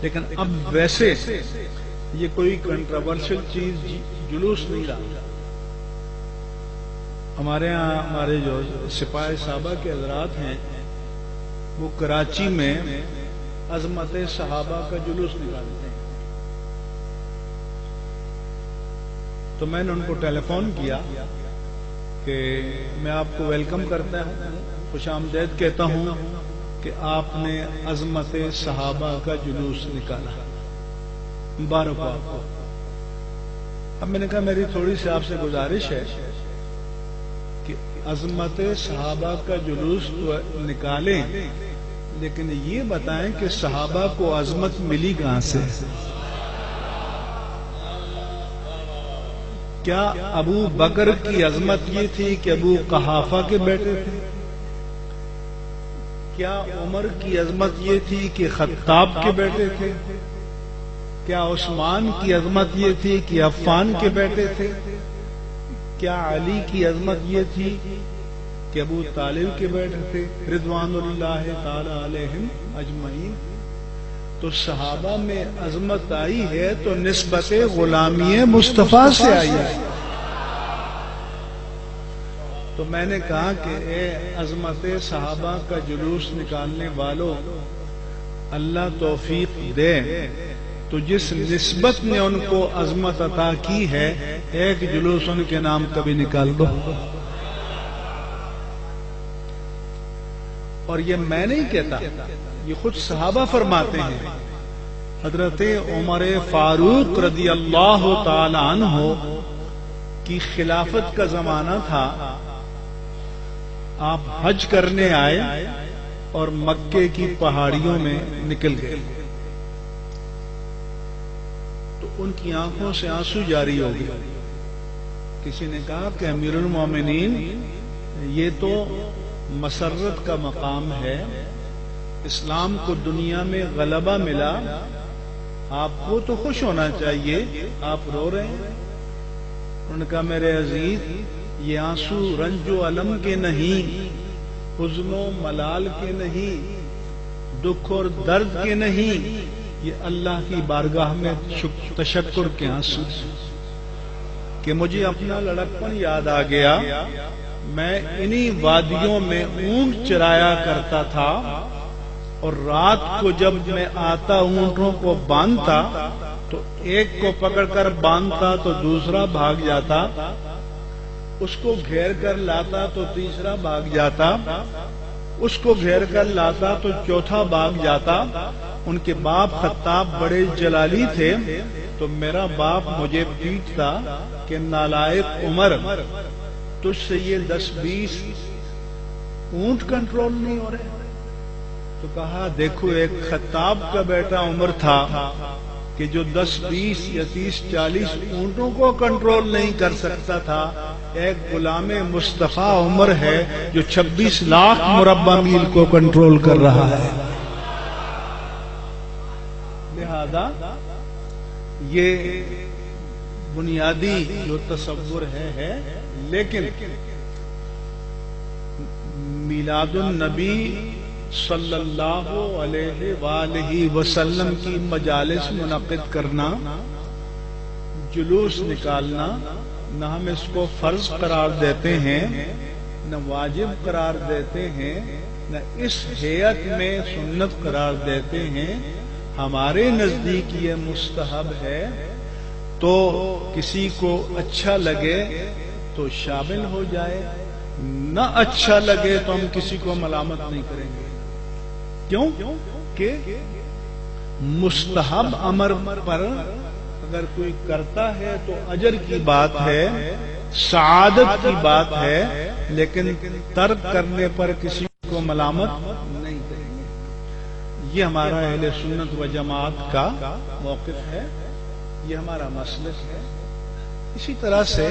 لیکن اب ویسے یہ کوئی کنٹروورشل چیز جلوس نہیں رہا. ہمارے ہاں ہمارے جو سپاہی صحابہ کے حضرات ہیں وہ کراچی میں عظمت صحابہ کا جلوس نکالتے ہیں. تو میں نے ان کو ٹیلی فون کیا کہ میں آپ کو ویلکم کرتا ہوں, خوش آمدید کہتا ہوں کہ آپ نے عظمت صحابہ کا جلوس نکالا, مبارک ہو آپ کو. اب میں نے کہا میری تھوڑی سی آپ سے گزارش ہے کہ عظمت صحابہ کا جلوس تو نکالیں, لیکن یہ بتائیں کہ صحابہ کو عظمت ملی کہاں سے؟ کیا ابو بکر کی عظمت یہ تھی کہ ابو قحافہ کے بیٹے تھے؟ کیا عمر کی عظمت یہ تھی کہ خطاب کے بیٹے تھے؟ کیا عثمان کی عظمت یہ تھی کہ عفان کے بیٹے تھے؟ کیا علی کی عظمت یہ تھی کہ ابو طالب کے بیٹے تھے رضوان اللہ تعالی علیہم اجمعین؟ تو صحابہ میں عظمت آئی ہے تو نسبت غلامی مصطفیٰ سے آئی ہے. تو میں نے کہا کہ اے عظمت صحابہ کا جلوس نکالنے والوں, اللہ توفیق دے تو جس نسبت نے ان کو عظمت عطا کی ہے ایک جلوس ان کے نام کبھی نکال دو. اور یہ میں نہیں کہتا, یہ خود صحابہ فرماتے ہیں. حضرت عمر فاروق رضی اللہ تعالی عنہ کی خلافت کا زمانہ تھا. آپ حج کرنے آئے اور مکے کی پہاڑیوں میں نکل گئے تو ان کی آنکھوں سے آنسو جاری ہو گئے. کسی نے کہا کہ امیر المومنین یہ تو مسرت کا مقام ہے, اسلام کو دنیا میں غلبہ ملا, آپ کو تو خوش ہونا چاہیے, آپ رو رہے ہیں. انہوں نے کہا میرے عزیز یہ آنسو رنج و علم کے نہیں, حزن و ملال کے نہیں, دکھ اور درد کے نہیں, یہ اللہ کی بارگاہ میں تشکر کے آنسو کہ مجھے اپنا لڑکپن یاد آ گیا. میں انہی وادیوں میں اونٹ چرایا کرتا تھا اور رات کو جب میں آتا اونٹوں کو باندھتا تو ایک کو پکڑ کر باندھتا تو دوسرا بھاگ جاتا, اس کو گھیر کر لاتا تو تیسرا بھاگ جاتا, اس کو گھیر کر لاتا تو چوتھا بھاگ جاتا. ان کے باپ خطاب بڑے جلالی تھے تو میرا باپ مجھے پیٹتا کہ نالائق عمر تجھ سے یہ 10-20 اونٹ کنٹرول نہیں ہو رہے. تو کہا دیکھو ایک خطاب کا بیٹا عمر تھا کہ جو 10-20 یا 30-40 اونٹوں کو کنٹرول نہیں کر سکتا تھا, ایک غلام مصطفیٰ عمر ہے جو 26 لاکھ مربع میل کو کنٹرول کر رہا ہے. لہذا یہ بنیادی جو تصور ہے, لیکن میلاد النبی صلی اللہ علیہ وآلہ وسلم کی مجالس منعقد کرنا, جلوس نکالنا, نہ ہم اس کو فرض قرار دیتے ہیں نہ واجب قرار دیتے ہیں نہ اس ہیئت میں سنت قرار دیتے ہیں. ہمارے نزدیک یہ مستحب ہے, تو کسی کو اچھا لگے تو شامل ہو جائے, نہ اچھا لگے تو ہم کسی کو ملامت نہیں کریں گے. کیوں کہ مستحب امر پر اگر کوئی کرتا ہے تو اجر کی بات ہے, سعادت کی بات ہے, لیکن ترک کرنے پر کسی کو ملامت نہیں کریں گے. یہ ہمارا اہل سنت و جماعت کا موقف ہے, یہ ہمارا مسلک ہے. اسی طرح سے